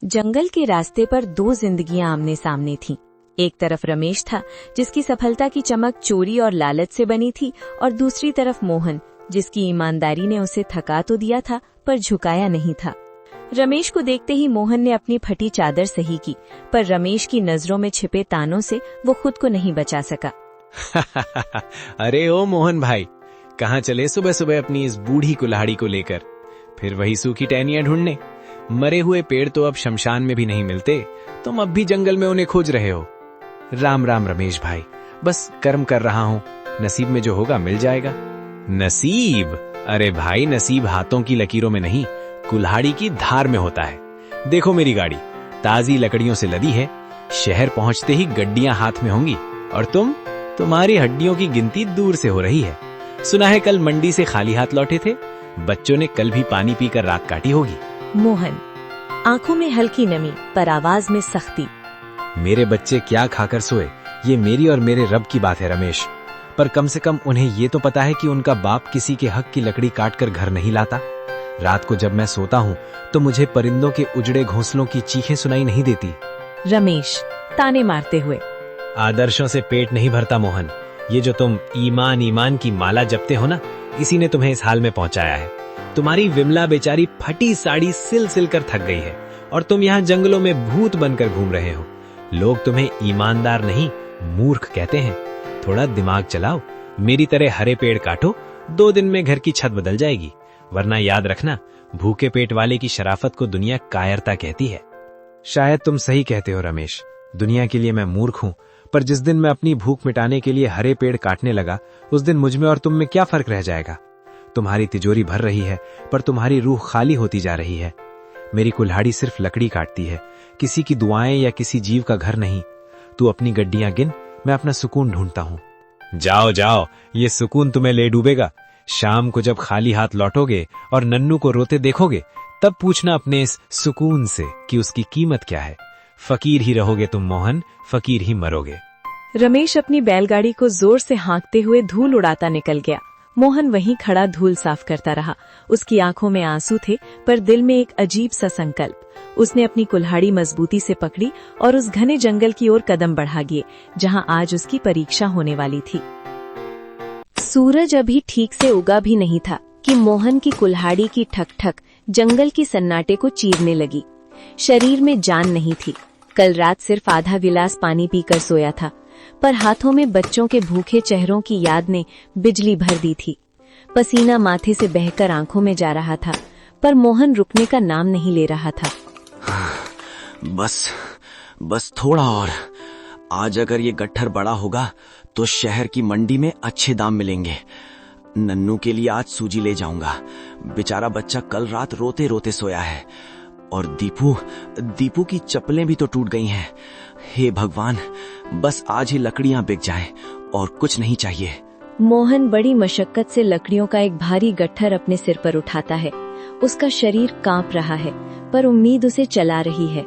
जंगल के रास्ते पर दो जिंदगियां आमने सामने थीं। एक तरफ रमेश था, जिसकी सफलता की चमक चोरी और लालच से बनी थी, और दूसरी तरफ मोहन, जिसकी ईमानदारी ने उसे थका तो दिया था पर झुकाया नहीं था। रमेश को देखते ही मोहन ने अपनी फटी चादर सही की, पर रमेश की नजरों में छिपे तानों से वो खुद को नहीं बचा सका। अरे ओ मोहन भाई, कहाँ चले सुबह सुबह अपनी इस बूढ़ी कुल्हाड़ी को लेकर? फिर वही सूखी टहनियां ढूंढने? मरे हुए पेड़ तो अब शमशान में भी नहीं मिलते, तुम अब भी जंगल में उन्हें खोज रहे हो। राम राम रमेश भाई, बस कर्म कर रहा हूँ, नसीब में जो होगा मिल जाएगा। नसीब? अरे भाई, नसीब हाथों की लकीरों में नहीं, कुल्हाड़ी की धार में होता है। देखो मेरी गाड़ी ताजी लकड़ियों से लदी है, शहर पहुंचते ही गड्डियां हाथ में होंगी, और तुम्हारी हड्डियों की गिनती दूर से हो रही है। सुना है कल मंडी से खाली हाथ लौटे थे, बच्चों ने कल भी पानी पीकर रात काटी होगी। मोहन, आंखों में हल्की नमी पर आवाज में सख्ती। मेरे बच्चे क्या खाकर सोए, ये मेरी और मेरे रब की बात है रमेश, पर कम से कम उन्हें ये तो पता है कि उनका बाप किसी के हक की लकड़ी काट कर घर नहीं लाता। रात को जब मैं सोता हूँ तो मुझे परिंदों के उजड़े घोंसलों की चीखें सुनाई नहीं देती। रमेश ताने मारते हुए। आदर्शों से पेट नहीं भरता मोहन, ये जो तुम ईमान ईमान की माला जपते हो ना, इसी ने तुम्हें इस हाल में पहुंचाया है। तुम्हारी विमला बेचारी फटी साड़ी सिल सिल कर थक गई है, और तुम यहाँ जंगलों में भूत बनकर घूम रहे हो। लोग तुम्हें ईमानदार नहीं, मूर्ख कहते हैं। थोड़ा दिमाग चलाओ, मेरी तरह हरे पेड़ काटो, 2 दिन में घर की छत बदल जाएगी। वरना याद रखना, भूखे पेट वाले की शराफत को दुनिया कायरता कहती है। शायद तुम सही कहते हो रमेश, दुनिया के लिए मैं मूर्ख हूँ, पर जिस दिन मैं अपनी भूख मिटाने के लिए हरे पेड़ काटने लगा, उस दिन मुझमें और तुम में क्या फर्क रह जाएगा? तुम्हारी तिजोरी भर रही है, पर तुम्हारी रूह खाली होती जा रही है। मेरी कुल्हाड़ी सिर्फ लकड़ी काटती है, किसी की दुआएं या किसी जीव का घर नहीं। तू अपनी गड्डियां गिन, मैं अपना सुकून ढूंढता हूँ। जाओ जाओ, ये सुकून तुम्हें ले डूबेगा। शाम को जब खाली हाथ लौटोगे और नन्नू को रोते देखोगे, तब पूछना अपने इस सुकून से कि उसकी कीमत क्या है। फकीर ही रहोगे तुम मोहन, फकीर ही मरोगे। रमेश अपनी बैलगाड़ी को जोर से हाँकते हुए धूल उड़ाता निकल गया। मोहन वहीं खड़ा धूल साफ करता रहा। उसकी आंखों में आंसू थे, पर दिल में एक अजीब सा संकल्प। उसने अपनी कुल्हाड़ी मजबूती से पकड़ी और उस घने जंगल की ओर कदम बढ़ा गए, जहां आज उसकी परीक्षा होने वाली थी। सूरज अभी ठीक से उगा भी नहीं था कि मोहन की कुल्हाड़ी की ठक ठक जंगल की सन्नाटे को चीरने लगी। शरीर में जान नहीं थी। कल रात सिर्फ आधा गिलास पानी पीकर सोया था, पर हाथों में बच्चों के भूखे चेहरों की याद ने बिजली भर दी थी। पसीना माथे से बहकर आंखों में जा रहा था, पर मोहन रुकने का नाम नहीं ले रहा था। बस थोड़ा और। आज अगर ये गट्ठर बड़ा होगा तो शहर की मंडी में अच्छे दाम मिलेंगे। नन्नू के लिए आज सूजी ले जाऊंगा, बेचारा बच्चा कल रात रोते रोते सोया है। और दीपू की चप्पलें भी तो टूट गई हैं। हे भगवान, बस आज ही लकड़ियां बिक जाएं और कुछ नहीं चाहिए। मोहन बड़ी मशक्कत से लकड़ियों का एक भारी गट्ठर अपने सिर पर उठाता है। उसका शरीर कांप रहा है, पर उम्मीद उसे चला रही है।